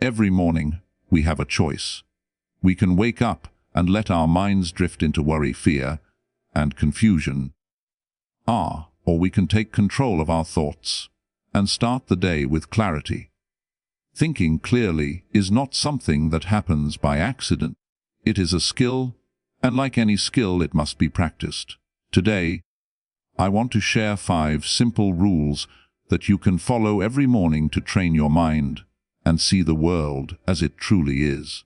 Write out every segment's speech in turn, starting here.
Every morning, we have a choice. We can wake up and let our minds drift into worry, fear, and confusion. Or we can take control of our thoughts and start the day with clarity. Thinking clearly is not something that happens by accident. It is a skill, and like any skill, it must be practiced. Today, I want to share 5 simple rules that you can follow every morning to train your mind and see the world as it truly is.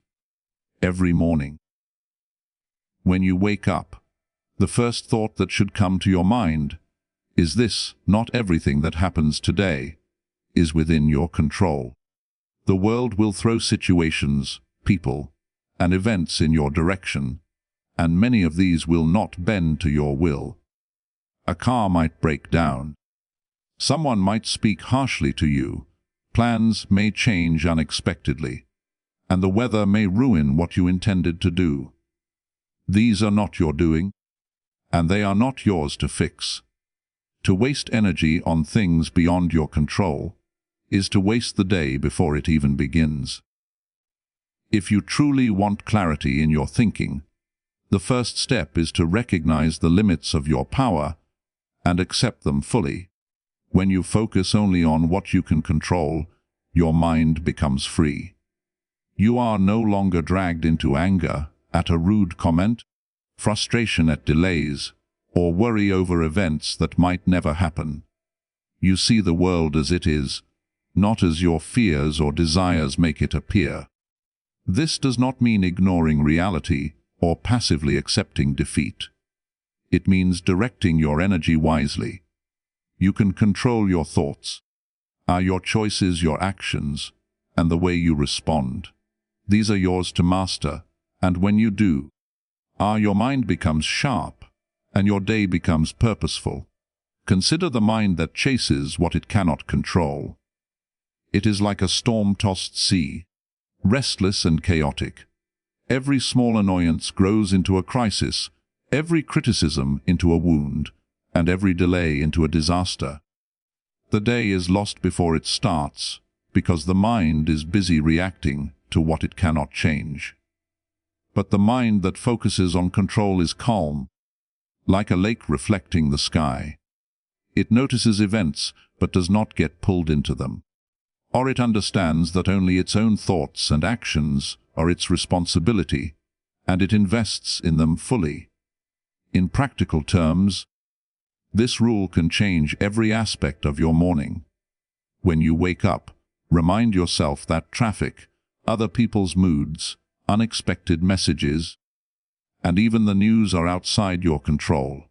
Every morning. When you wake up, the first thought that should come to your mind is this: not everything that happens today is within your control. The world will throw situations, people, and events in your direction, and many of these will not bend to your will. A car might break down. Someone might speak harshly to you. Plans may change unexpectedly, and the weather may ruin what you intended to do. These are not your doing, and they are not yours to fix. To waste energy on things beyond your control is to waste the day before it even begins. If you truly want clarity in your thinking, the first step is to recognize the limits of your power and accept them fully. When you focus only on what you can control, your mind becomes free. You are no longer dragged into anger at a rude comment, frustration at delays, or worry over events that might never happen. You see the world as it is, not as your fears or desires make it appear. This does not mean ignoring reality or passively accepting defeat. It means directing your energy wisely. You can control your thoughts, your choices, your actions, and the way you respond. These are yours to master, and when you do, your mind becomes sharp, and your day becomes purposeful. Consider the mind that chases what it cannot control. It is like a storm-tossed sea, restless and chaotic. Every small annoyance grows into a crisis, every criticism into a wound, and every delay into a disaster. The day is lost before it starts, because the mind is busy reacting to what it cannot change. But the mind that focuses on control is calm, like a lake reflecting the sky. It notices events, but does not get pulled into them. Or it understands that only its own thoughts and actions are its responsibility, and it invests in them fully. In practical terms, this rule can change every aspect of your morning. When you wake up, remind yourself that traffic, other people's moods, unexpected messages, and even the news are outside your control.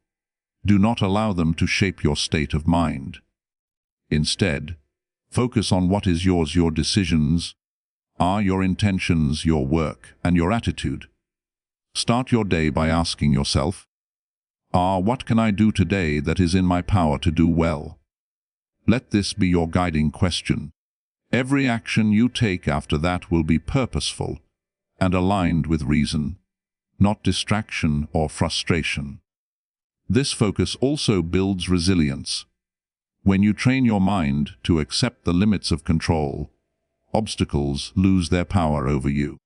Do not allow them to shape your state of mind. Instead, focus on what is yours: your decisions, your intentions, your work, and your attitude. Start your day by asking yourself, what can I do today that is in my power to do well? Let this be your guiding question. Every action you take after that will be purposeful and aligned with reason, not distraction or frustration. This focus also builds resilience. When you train your mind to accept the limits of control, obstacles lose their power over you.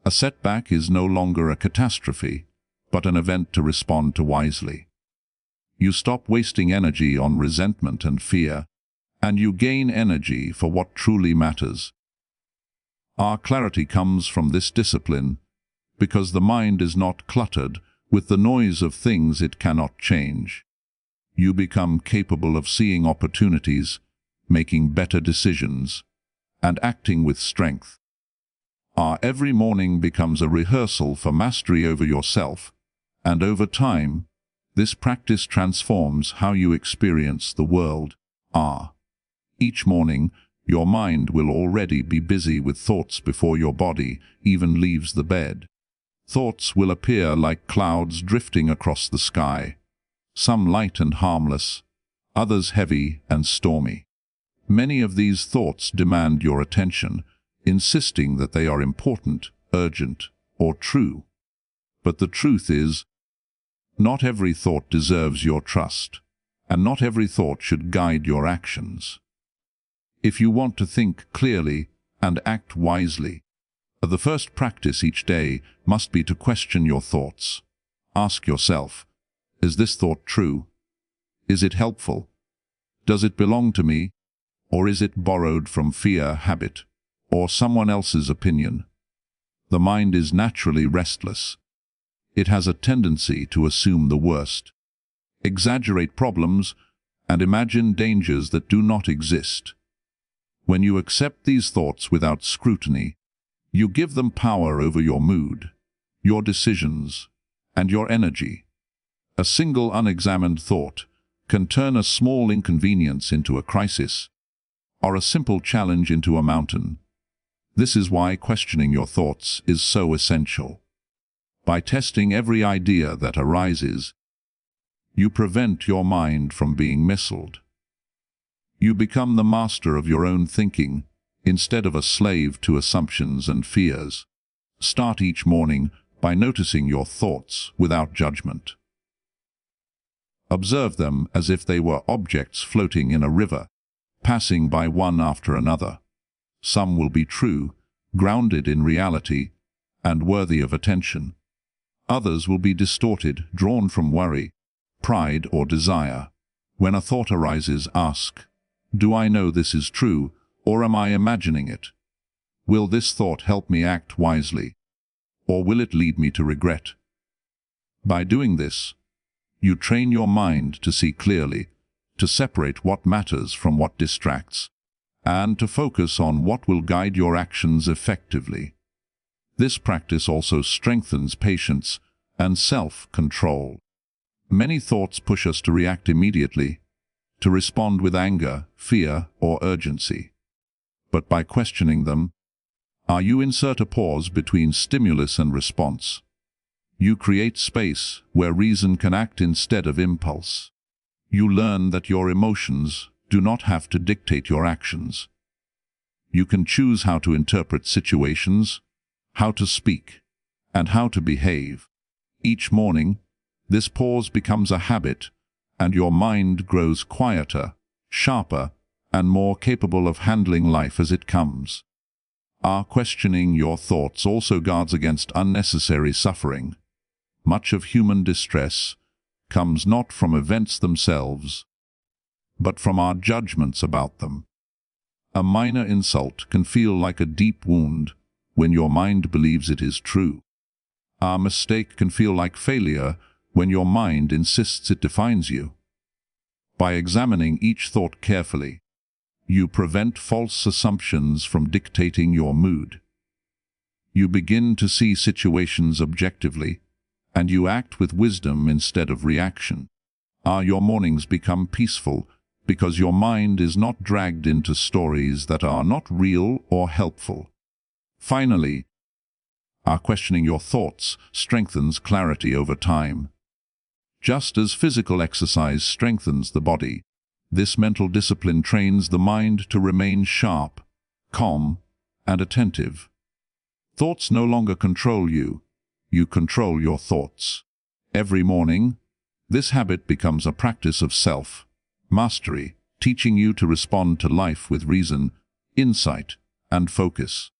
A setback is no longer a catastrophe, but an event to respond to wisely. You stop wasting energy on resentment and fear, and you gain energy for what truly matters. Our clarity comes from this discipline, because the mind is not cluttered with the noise of things it cannot change. You become capable of seeing opportunities, making better decisions, and acting with strength. Every morning becomes a rehearsal for mastery over yourself, and over time, this practice transforms how you experience the world. Each morning, your mind will already be busy with thoughts before your body even leaves the bed. Thoughts will appear like clouds drifting across the sky, some light and harmless, others heavy and stormy. Many of these thoughts demand your attention, insisting that they are important, urgent, or true. But the truth is, not every thought deserves your trust, and not every thought should guide your actions. If you want to think clearly and act wisely. The first practice each day must be to question your thoughts. Ask yourself, is this thought true? Is it helpful? Does it belong to me? Or is it borrowed from fear, habit, or someone else's opinion? The mind is naturally restless. It has a tendency to assume the worst, exaggerate problems, and imagine dangers that do not exist. When you accept these thoughts without scrutiny, you give them power over your mood, your decisions, and your energy. A single unexamined thought can turn a small inconvenience into a crisis, or a simple challenge into a mountain. This is why questioning your thoughts is so essential. By testing every idea that arises, you prevent your mind from being misled. You become the master of your own thinking, instead of a slave to assumptions and fears. Start each morning by noticing your thoughts without judgment. Observe them as if they were objects floating in a river, passing by one after another. Some will be true, grounded in reality, and worthy of attention. Others will be distorted, drawn from worry, pride, or desire. When a thought arises, ask, do I know this is true, or am I imagining it? Will this thought help me act wisely, or will it lead me to regret? By doing this, you train your mind to see clearly, to separate what matters from what distracts, and to focus on what will guide your actions effectively. This practice also strengthens patience and self-control. Many thoughts push us to react immediately, to respond with anger, fear, or urgency. But by questioning them, you insert a pause between stimulus and response. You create space where reason can act instead of impulse. You learn that your emotions do not have to dictate your actions. You can choose how to interpret situations, how to speak, and how to behave. Each morning, this pause becomes a habit, and your mind grows quieter, sharper, and more capable of handling life as it comes. Questioning your thoughts also guards against unnecessary suffering. Much of human distress comes not from events themselves, but from our judgments about them. A minor insult can feel like a deep wound when your mind believes it is true. A mistake can feel like failure when your mind insists it defines you. By examining each thought carefully, you prevent false assumptions from dictating your mood. You begin to see situations objectively, and you act with wisdom instead of reaction. Your mornings become peaceful because your mind is not dragged into stories that are not real or helpful. Finally, questioning your thoughts strengthens clarity over time. Just as physical exercise strengthens the body, this mental discipline trains the mind to remain sharp, calm, and attentive. Thoughts no longer control you. You control your thoughts. Every morning, this habit becomes a practice of self-mastery, teaching you to respond to life with reason, insight, and focus.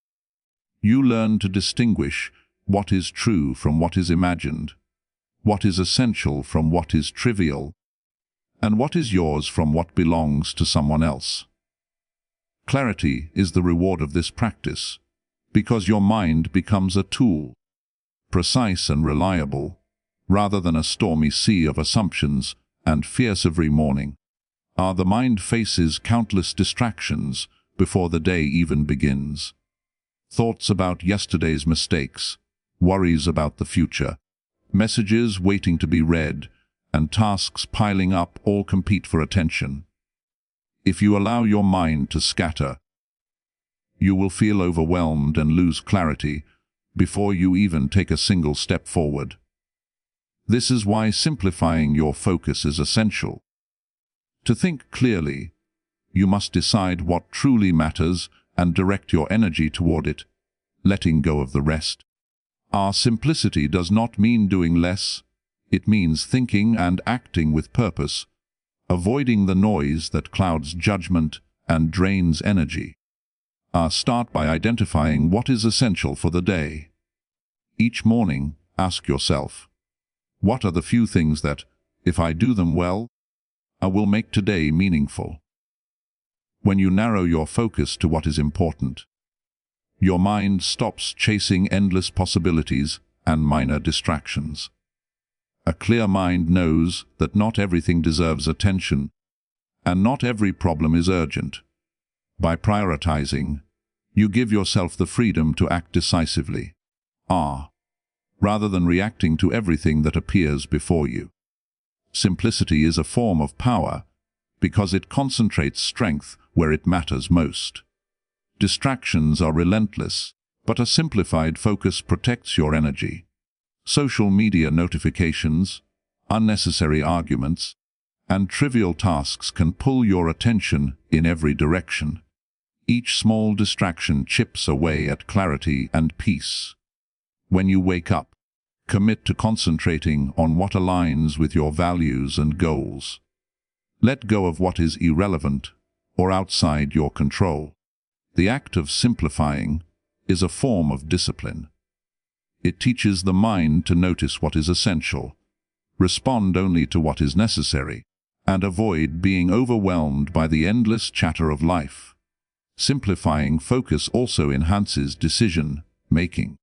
You learn to distinguish what is true from what is imagined, what is essential from what is trivial, and what is yours from what belongs to someone else. Clarity is the reward of this practice, because your mind becomes a tool, precise and reliable, rather than a stormy sea of assumptions and fears every morning. The mind faces countless distractions before the day even begins. Thoughts about yesterday's mistakes, worries about the future, messages waiting to be read, and tasks piling up all compete for attention. If you allow your mind to scatter, you will feel overwhelmed and lose clarity before you even take a single step forward. This is why simplifying your focus is essential. To think clearly, you must decide what truly matters and direct your energy toward it, letting go of the rest. Simplicity does not mean doing less. It means thinking and acting with purpose, avoiding the noise that clouds judgment and drains energy. Start by identifying what is essential for the day. Each morning, ask yourself, what are the few things that, if I do them well, will make today meaningful? When you narrow your focus to what is important, your mind stops chasing endless possibilities and minor distractions. A clear mind knows that not everything deserves attention, and not every problem is urgent. By prioritizing, you give yourself the freedom to act decisively, rather than reacting to everything that appears before you. Simplicity is a form of power because it concentrates strength where it matters most. Distractions are relentless, but a simplified focus protects your energy. Social media notifications, unnecessary arguments, and trivial tasks can pull your attention in every direction. Each small distraction chips away at clarity and peace. When you wake up, commit to concentrating on what aligns with your values and goals. Let go of what is irrelevant or outside your control. The act of simplifying is a form of discipline. It teaches the mind to notice what is essential, respond only to what is necessary, and avoid being overwhelmed by the endless chatter of life. Simplifying focus also enhances decision-making.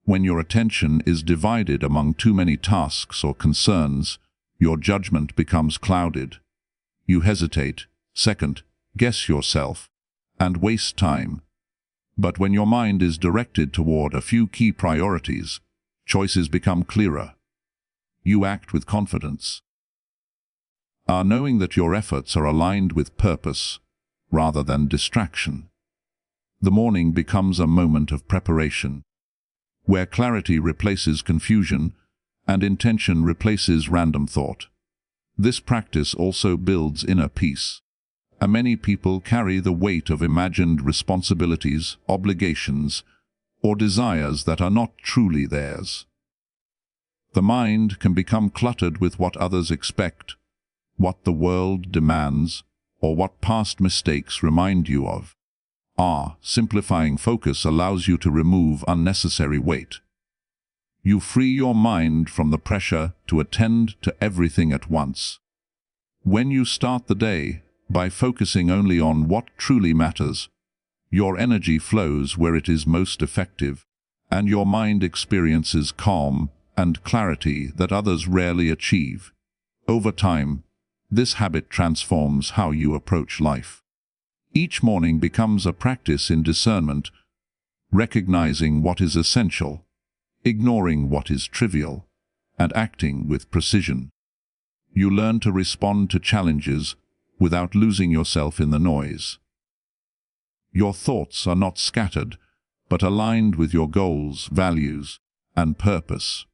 When your attention is divided among too many tasks or concerns, your judgment becomes clouded. You hesitate, second-guess yourself, and waste time. But when your mind is directed toward a few key priorities, choices become clearer. You act with confidence, knowing that your efforts are aligned with purpose rather than distraction. The morning becomes a moment of preparation, where clarity replaces confusion and intention replaces random thought. This practice also builds inner peace. Many people carry the weight of imagined responsibilities, obligations, or desires that are not truly theirs. The mind can become cluttered with what others expect, what the world demands, or what past mistakes remind you of. Simplifying focus allows you to remove unnecessary weight. You free your mind from the pressure to attend to everything at once. When you start the day by focusing only on what truly matters, your energy flows where it is most effective, and your mind experiences calm and clarity that others rarely achieve. Over time, this habit transforms how you approach life. Each morning becomes a practice in discernment, recognizing what is essential, ignoring what is trivial, and acting with precision. You learn to respond to challenges without losing yourself in the noise. Your thoughts are not scattered, but aligned with your goals, values, and purpose.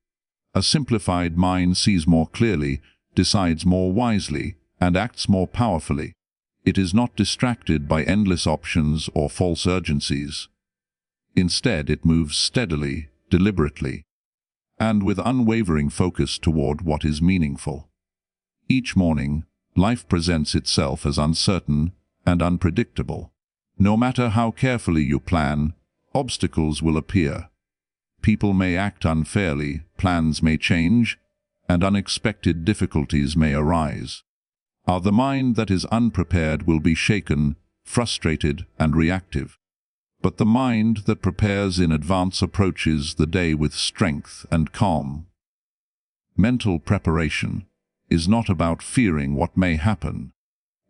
A simplified mind sees more clearly, decides more wisely, and acts more powerfully. It is not distracted by endless options or false urgencies. Instead, it moves steadily, deliberately, and with unwavering focus toward what is meaningful. Each morning, life presents itself as uncertain and unpredictable. No matter how carefully you plan, obstacles will appear. People may act unfairly, plans may change, and unexpected difficulties may arise. The mind that is unprepared will be shaken, frustrated, and reactive. But the mind that prepares in advance approaches the day with strength and calm. Mental preparation is not about fearing what may happen.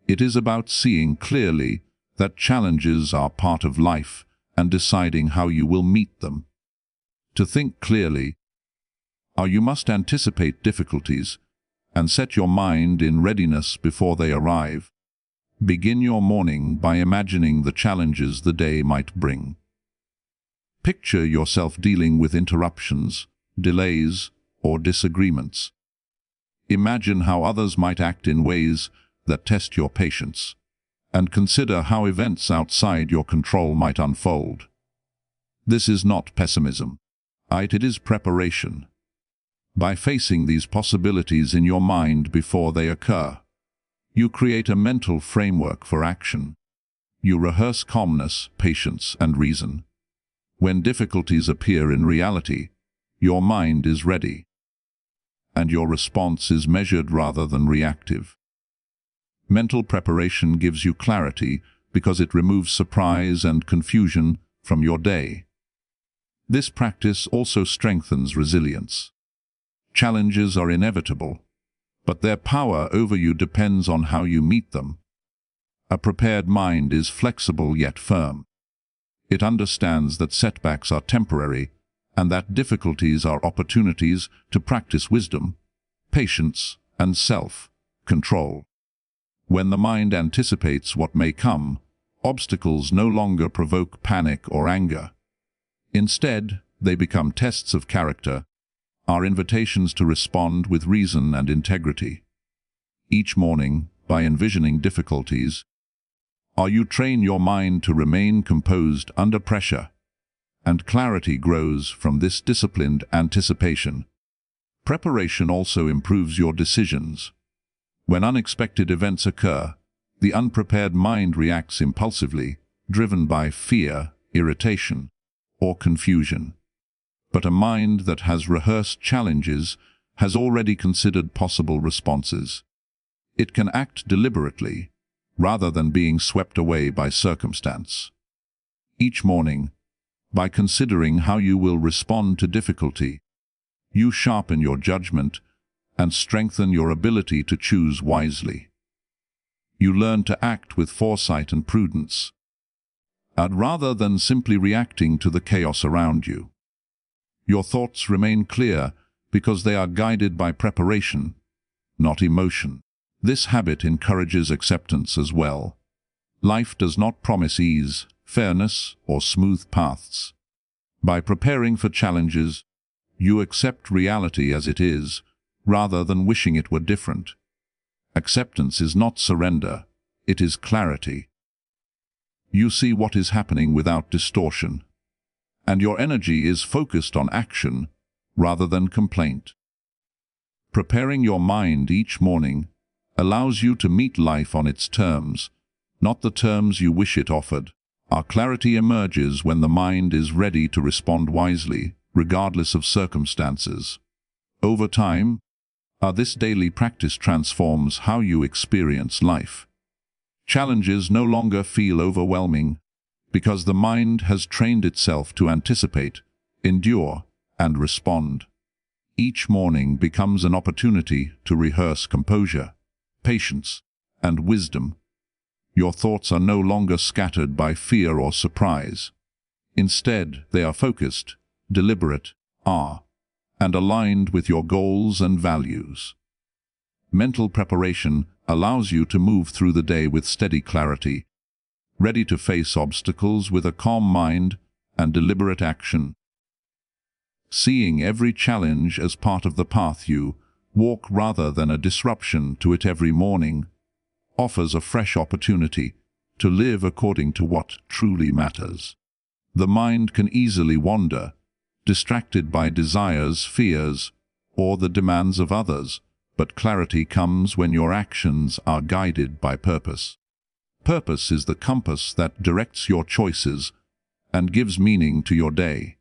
It is about seeing clearly that challenges are part of life and deciding how you will meet them. To think clearly, you must anticipate difficulties and set your mind in readiness before they arrive. Begin your morning by imagining the challenges the day might bring. Picture yourself dealing with interruptions, delays, or disagreements. Imagine how others might act in ways that test your patience, and consider how events outside your control might unfold. This is not pessimism. It is preparation. By facing these possibilities in your mind before they occur, you create a mental framework for action. You rehearse calmness, patience, and reason. When difficulties appear in reality, your mind is ready, and your response is measured rather than reactive. Mental preparation gives you clarity because it removes surprise and confusion from your day. This practice also strengthens resilience. Challenges are inevitable, but their power over you depends on how you meet them. A prepared mind is flexible yet firm. It understands that setbacks are temporary and that difficulties are opportunities to practice wisdom, patience, and self-control. When the mind anticipates what may come, obstacles no longer provoke panic or anger. Instead, they become tests of character, are invitations to respond with reason and integrity. Each morning, by envisioning difficulties, you train your mind to remain composed under pressure, and clarity grows from this disciplined anticipation. Preparation also improves your decisions. When unexpected events occur, the unprepared mind reacts impulsively, driven by fear, irritation, or confusion. But a mind that has rehearsed challenges has already considered possible responses. It can act deliberately, rather than being swept away by circumstance. Each morning, by considering how you will respond to difficulty, you sharpen your judgment and strengthen your ability to choose wisely. You learn to act with foresight and prudence, rather than simply reacting to the chaos around you. Your thoughts remain clear because they are guided by preparation, not emotion. This habit encourages acceptance as well. Life does not promise ease, fairness, or smooth paths. By preparing for challenges, you accept reality as it is, rather than wishing it were different. Acceptance is not surrender, it is clarity. You see what is happening without distortion, and your energy is focused on action rather than complaint. Preparing your mind each morning allows you to meet life on its terms, not the terms you wish it offered. Our clarity emerges when the mind is ready to respond wisely, regardless of circumstances. Over time, this daily practice transforms how you experience life. Challenges no longer feel overwhelming because the mind has trained itself to anticipate, endure, and respond. Each morning becomes an opportunity to rehearse composure, patience, and wisdom. Your thoughts are no longer scattered by fear or surprise. Instead, they are focused, deliberate, and aligned with your goals and values. Mental preparation allows you to move through the day with steady clarity, ready to face obstacles with a calm mind and deliberate action. Seeing every challenge as part of the path you walk rather than a disruption to it every morning offers a fresh opportunity to live according to what truly matters. The mind can easily wander, distracted by desires, fears, or the demands of others, but clarity comes when your actions are guided by purpose. Purpose is the compass that directs your choices and gives meaning to your day.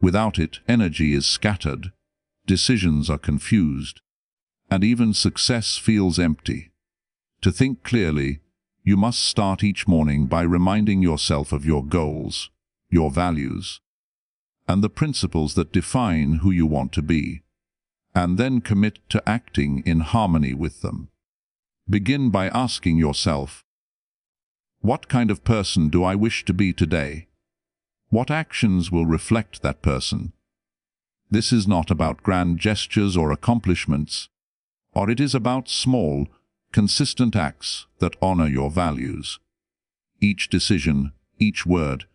Without it, energy is scattered, decisions are confused, and even success feels empty. To think clearly, you must start each morning by reminding yourself of your goals, your values, and the principles that define who you want to be, and then commit to acting in harmony with them. Begin by asking yourself, what kind of person do I wish to be today? What actions will reflect that person? This is not about grand gestures or accomplishments, or it is about small, consistent acts that honor your values. Each decision, each word,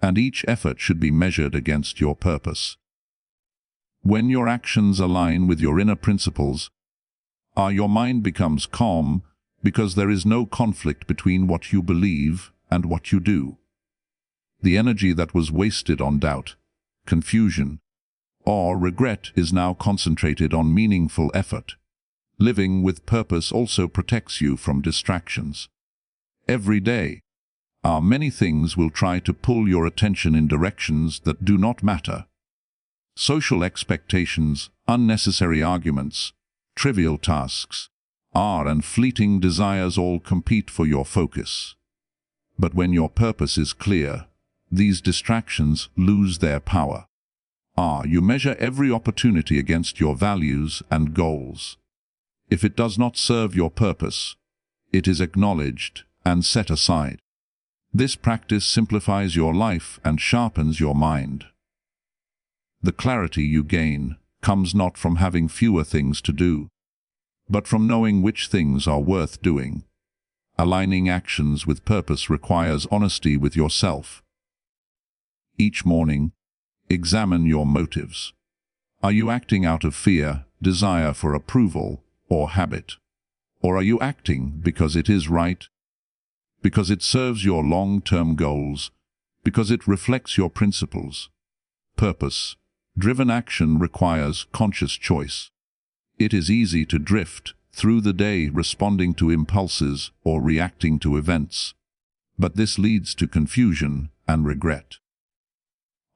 and each effort should be measured against your purpose. When your actions align with your inner principles, your mind becomes calm because there is no conflict between what you believe and what you do. The energy that was wasted on doubt, confusion, or regret is now concentrated on meaningful effort. Living with purpose also protects you from distractions. Every day, Many things will try to pull your attention in directions that do not matter. Social expectations, unnecessary arguments, trivial tasks, and fleeting desires all compete for your focus. But when your purpose is clear, these distractions lose their power. You measure every opportunity against your values and goals. If it does not serve your purpose, it is acknowledged and set aside. This practice simplifies your life and sharpens your mind. The clarity you gain comes not from having fewer things to do, but from knowing which things are worth doing. Aligning actions with purpose requires honesty with yourself. Each morning, examine your motives. Are you acting out of fear, desire for approval, or habit? Or are you acting because it is right? Because it serves your long-term goals, because it reflects your principles. Purpose-driven action requires conscious choice. It is easy to drift through the day responding to impulses or reacting to events, but this leads to confusion and regret.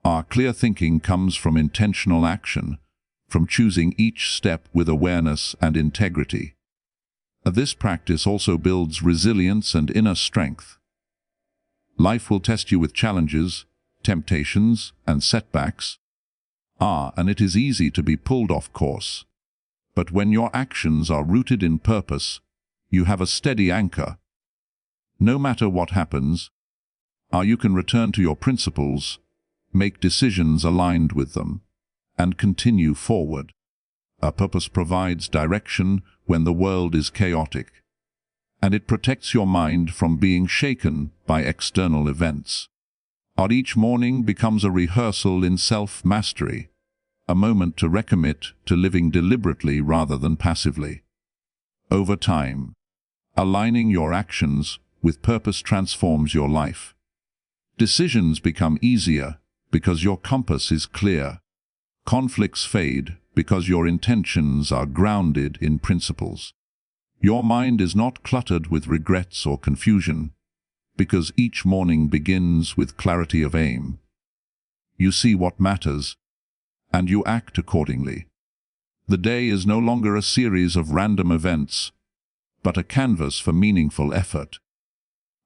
Our clear thinking comes from intentional action, from choosing each step with awareness and integrity. This practice also builds resilience and inner strength. Life will test you with challenges, temptations, and setbacks. And it is easy to be pulled off course. But when your actions are rooted in purpose, you have a steady anchor. No matter what happens, you can return to your principles, make decisions aligned with them, and continue forward. A purpose provides direction when the world is chaotic, and it protects your mind from being shaken by external events. Each morning becomes a rehearsal in self-mastery, a moment to recommit to living deliberately rather than passively. Over time, aligning your actions with purpose transforms your life. Decisions become easier because your compass is clear. Conflicts fade because your intentions are grounded in principles. Your mind is not cluttered with regrets or confusion, because each morning begins with clarity of aim. You see what matters, and you act accordingly. The day is no longer a series of random events, but a canvas for meaningful effort.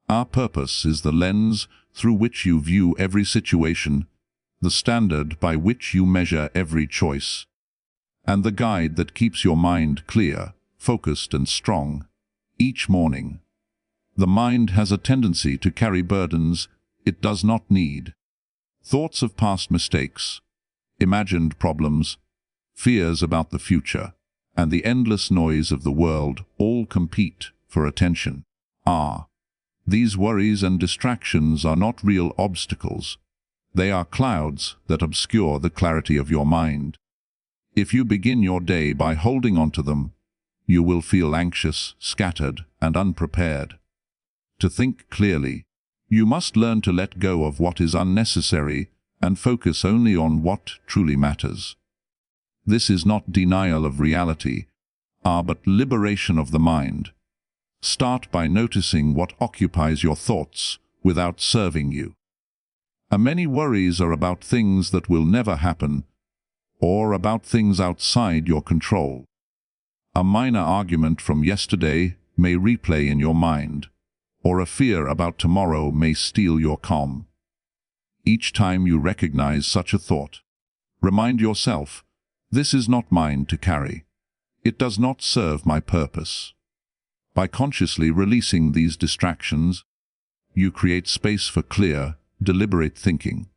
Our purpose is the lens through which you view every situation, the standard by which you measure every choice, and the guide that keeps your mind clear, focused, and strong. Each morning, the mind has a tendency to carry burdens it does not need. Thoughts of past mistakes, imagined problems, fears about the future, and the endless noise of the world all compete for attention. These worries and distractions are not real obstacles. They are clouds that obscure the clarity of your mind. If you begin your day by holding on to them, you will feel anxious, scattered, and unprepared. To think clearly, you must learn to let go of what is unnecessary and focus only on what truly matters. This is not denial of reality, but liberation of the mind. Start by noticing what occupies your thoughts without serving you. Many worries are about things that will never happen, or about things outside your control. A minor argument from yesterday may replay in your mind, or a fear about tomorrow may steal your calm. Each time you recognize such a thought, remind yourself, this is not mine to carry. It does not serve my purpose. By consciously releasing these distractions, you create space for clear, deliberate thinking.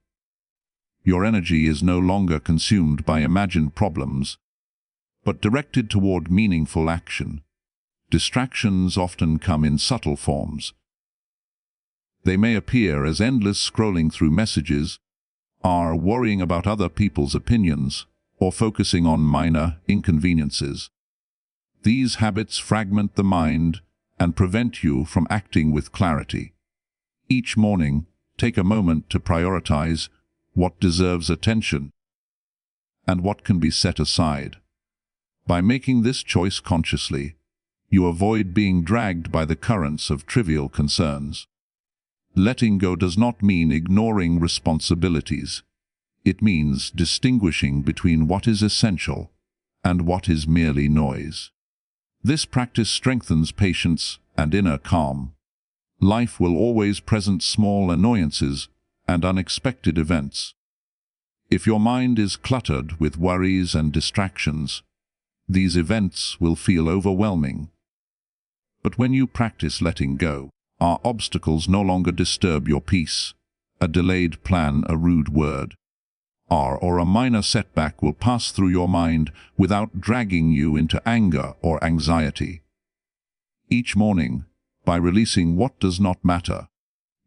Your energy is no longer consumed by imagined problems, but directed toward meaningful action. Distractions often come in subtle forms. They may appear as endless scrolling through messages, worrying about other people's opinions, or focusing on minor inconveniences. These habits fragment the mind and prevent you from acting with clarity. Each morning, take a moment to prioritize what deserves attention and what can be set aside. By making this choice consciously, you avoid being dragged by the currents of trivial concerns. Letting go does not mean ignoring responsibilities. It means distinguishing between what is essential and what is merely noise. This practice strengthens patience and inner calm. Life will always present small annoyances and unexpected events. If your mind is cluttered with worries and distractions, these events will feel overwhelming. But when you practice letting go, our obstacles no longer disturb your peace. A delayed plan, a rude word, or a minor setback will pass through your mind without dragging you into anger or anxiety. Each morning, by releasing what does not matter,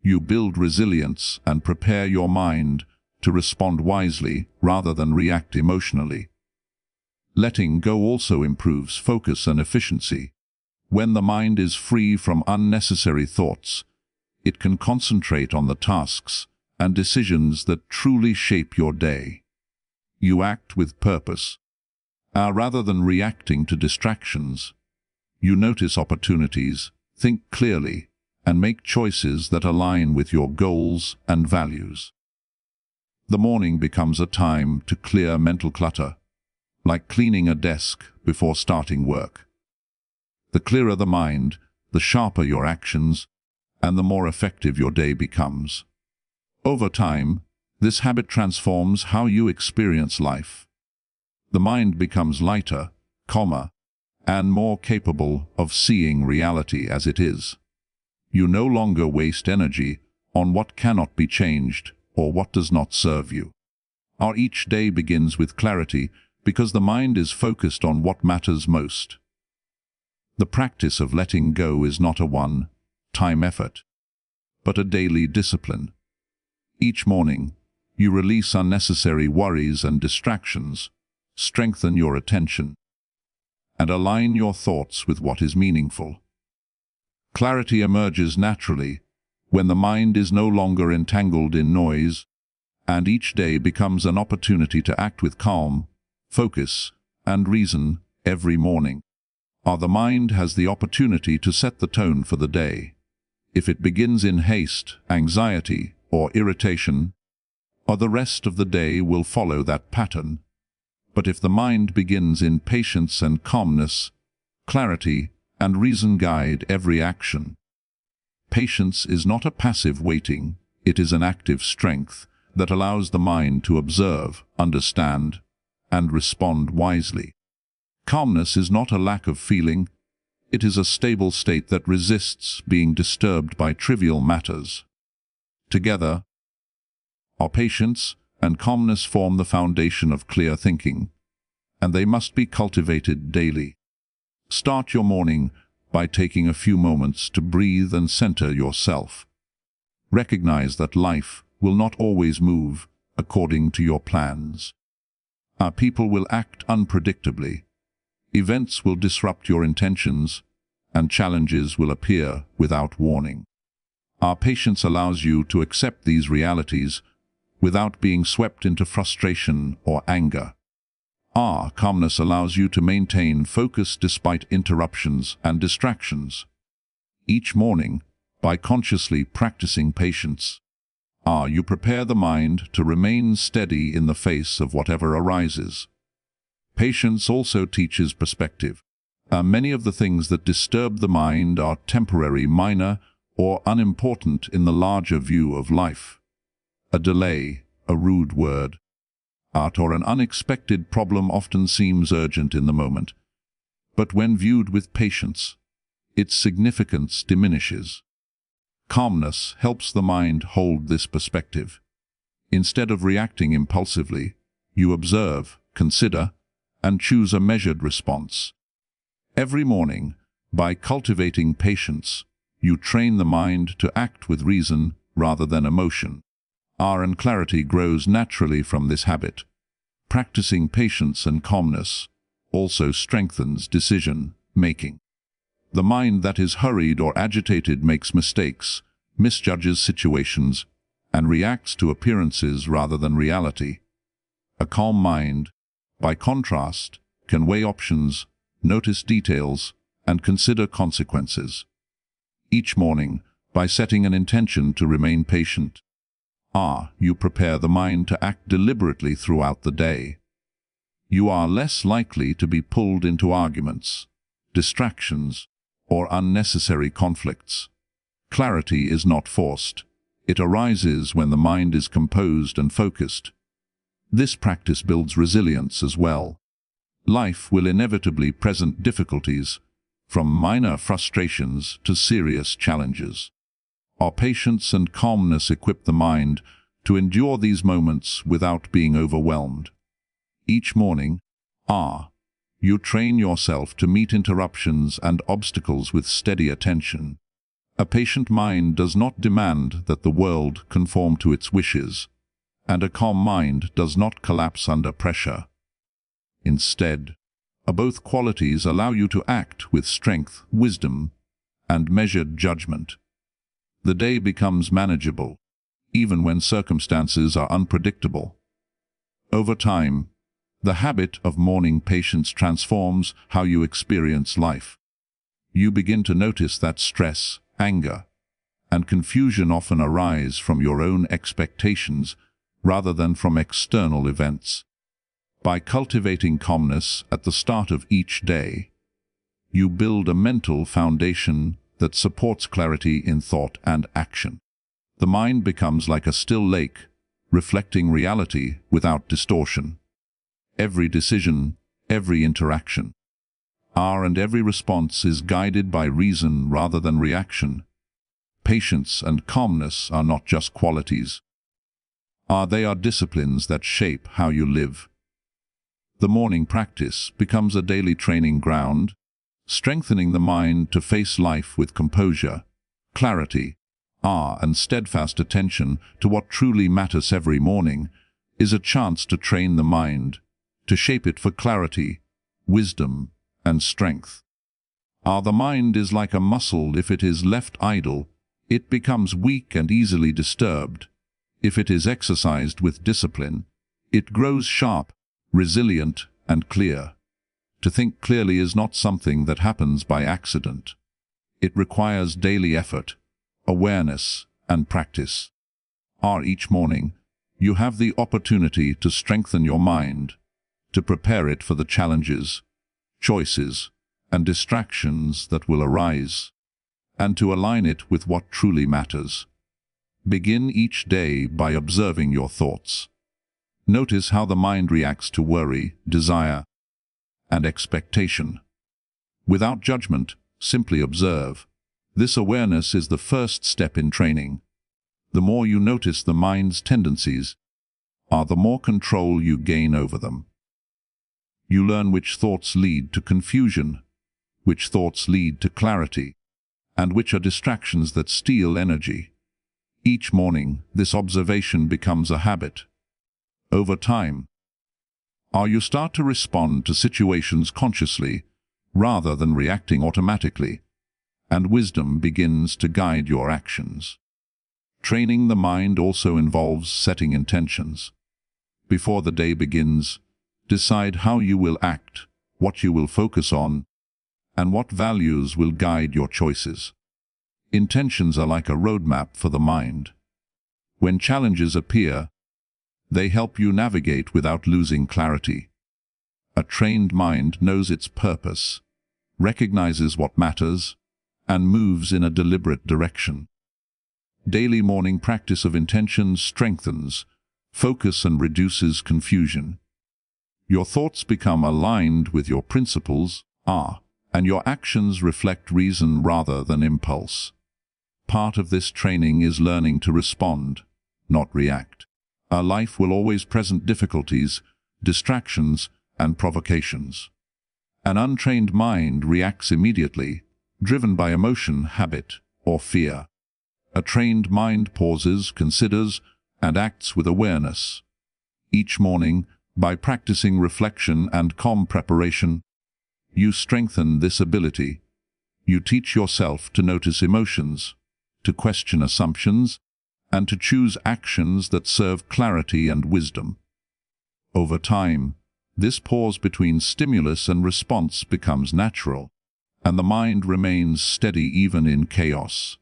you build resilience and prepare your mind to respond wisely rather than react emotionally. Letting go also improves focus and efficiency. When the mind is free from unnecessary thoughts, it can concentrate on the tasks and decisions that truly shape your day. You act with purpose. Rather than reacting to distractions, you notice opportunities, think clearly, and make choices that align with your goals and values. The morning becomes a time to clear mental clutter, like cleaning a desk before starting work. The clearer the mind, the sharper your actions, and the more effective your day becomes. Over time, this habit transforms how you experience life. The mind becomes lighter, calmer, and more capable of seeing reality as it is. You no longer waste energy on what cannot be changed or what does not serve you. Each day begins with clarity because the mind is focused on what matters most. The practice of letting go is not a one-time effort, but a daily discipline. Each morning, you release unnecessary worries and distractions, strengthen your attention, and align your thoughts with what is meaningful. Clarity emerges naturally when the mind is no longer entangled in noise, and each day becomes an opportunity to act with calm, focus, and reason every morning. The mind has the opportunity to set the tone for the day. If it begins in haste, anxiety, or irritation, the rest of the day will follow that pattern. But if the mind begins in patience and calmness, clarity and reason guide every action. Patience is not a passive waiting, it is an active strength that allows the mind to observe, understand, and respond wisely. Calmness is not a lack of feeling, it is a stable state that resists being disturbed by trivial matters. Together, our patience and calmness form the foundation of clear thinking, and they must be cultivated daily. Start your morning by taking a few moments to breathe and center yourself. Recognize that life will not always move according to your plans. Our people will act unpredictably. Events will disrupt your intentions, and challenges will appear without warning. Our patience allows you to accept these realities without being swept into frustration or anger. Our calmness allows you to maintain focus despite interruptions and distractions. Each morning, by consciously practicing patience, you prepare the mind to remain steady in the face of whatever arises. Patience also teaches perspective. Many of the things that disturb the mind are temporary, minor, or unimportant in the larger view of life. A delay, a rude word, or an unexpected problem often seems urgent in the moment, but when viewed with patience, its significance diminishes. Calmness helps the mind hold this perspective. Instead of reacting impulsively, you observe, consider, and choose a measured response. Every morning, by cultivating patience, you train the mind to act with reason rather than emotion. And clarity grows naturally from this habit. Practicing patience and calmness also strengthens decision-making. The mind that is hurried or agitated makes mistakes, misjudges situations, and reacts to appearances rather than reality. A calm mind, by contrast, can weigh options, notice details, and consider consequences. Each morning, By setting an intention to remain patient. R. You prepare the mind to act deliberately throughout the day. You are less likely to be pulled into arguments, distractions, or unnecessary conflicts. Clarity is not forced. It arises when the mind is composed and focused. This practice builds resilience as well. Life will inevitably present difficulties, from minor frustrations to serious challenges. Our patience and calmness equip the mind to endure these moments without being overwhelmed. Each morning, you train yourself to meet interruptions and obstacles with steady attention. A patient mind does not demand that the world conform to its wishes, and a calm mind does not collapse under pressure. Instead, both qualities allow you to act with strength, wisdom, and measured judgment. The day becomes manageable, even when circumstances are unpredictable. Over time, the habit of morning patience transforms how you experience life. You begin to notice that stress, anger, and confusion often arise from your own expectations rather than from external events. By cultivating calmness at the start of each day, you build a mental foundation that supports clarity in thought and action. The mind becomes like a still lake, reflecting reality without distortion. Every decision, every interaction, and every response is guided by reason rather than reaction. Patience and calmness are not just qualities. They are disciplines that shape how you live. The morning practice becomes a daily training ground, strengthening the mind to face life with composure, clarity, and steadfast attention to what truly matters. Every morning is a chance to train the mind, to shape it for clarity, wisdom, and strength. The mind is like a muscle. If it is left idle, it becomes weak and easily disturbed. If it is exercised with discipline, it grows sharp, resilient, and clear. To think clearly is not something that happens by accident. It requires daily effort, awareness, and practice. Each morning, you have the opportunity to strengthen your mind, to prepare it for the challenges, choices, and distractions that will arise, and to align it with what truly matters. Begin each day by observing your thoughts. Notice how the mind reacts to worry, desire, and expectation. Without judgment, simply observe. This awareness is the first step in training. The more you notice the mind's tendencies, the more control you gain over them. You learn which thoughts lead to confusion, which thoughts lead to clarity, and which are distractions that steal energy. Each morning, this observation becomes a habit. Over time, you start to respond to situations consciously, rather than reacting automatically, and wisdom begins to guide your actions. Training the mind also involves setting intentions. Before the day begins, decide how you will act, what you will focus on, and what values will guide your choices. Intentions are like a roadmap for the mind. When challenges appear, they help you navigate without losing clarity. A trained mind knows its purpose, recognizes what matters, and moves in a deliberate direction. Daily morning practice of intention strengthens focus and reduces confusion. Your thoughts become aligned with your principles, and your actions reflect reason rather than impulse. Part of this training is learning to respond, not react. Our life will always present difficulties, distractions, and provocations. An untrained mind reacts immediately, driven by emotion, habit, or fear. A trained mind pauses, considers, and acts with awareness. Each morning, by practicing reflection and calm preparation, you strengthen this ability. You teach yourself to notice emotions, to question assumptions, and to choose actions that serve clarity and wisdom. Over time, this pause between stimulus and response becomes natural, and the mind remains steady even in chaos.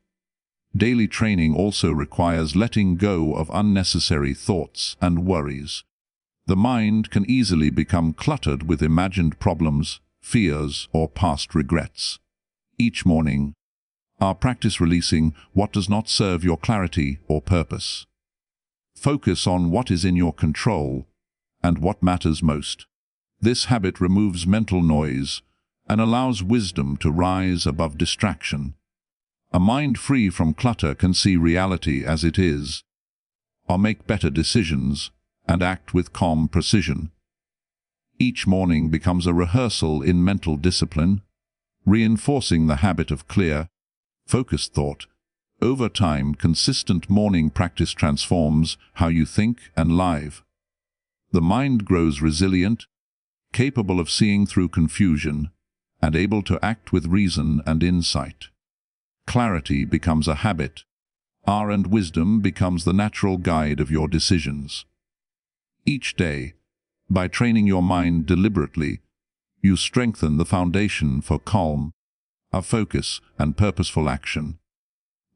Daily training also requires letting go of unnecessary thoughts and worries. The mind can easily become cluttered with imagined problems, fears, or past regrets. Each morning, practice releasing what does not serve your clarity or purpose. Focus on what is in your control and what matters most. This habit removes mental noise and allows wisdom to rise above distraction. A mind free from clutter can see reality as it is, or make better decisions and act with calm precision. Each morning becomes a rehearsal in mental discipline, reinforcing the habit of clear, focused thought. Over time, consistent morning practice transforms how you think and live. The mind grows resilient, capable of seeing through confusion, and able to act with reason and insight. Clarity becomes a habit, and wisdom becomes the natural guide of your decisions. Each day, by training your mind deliberately, you strengthen the foundation for calm, focus, and purposeful action.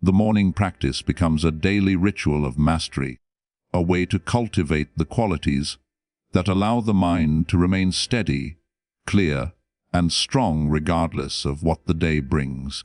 The morning practice becomes a daily ritual of mastery, a way to cultivate the qualities that allow the mind to remain steady, clear, and strong regardless of what the day brings.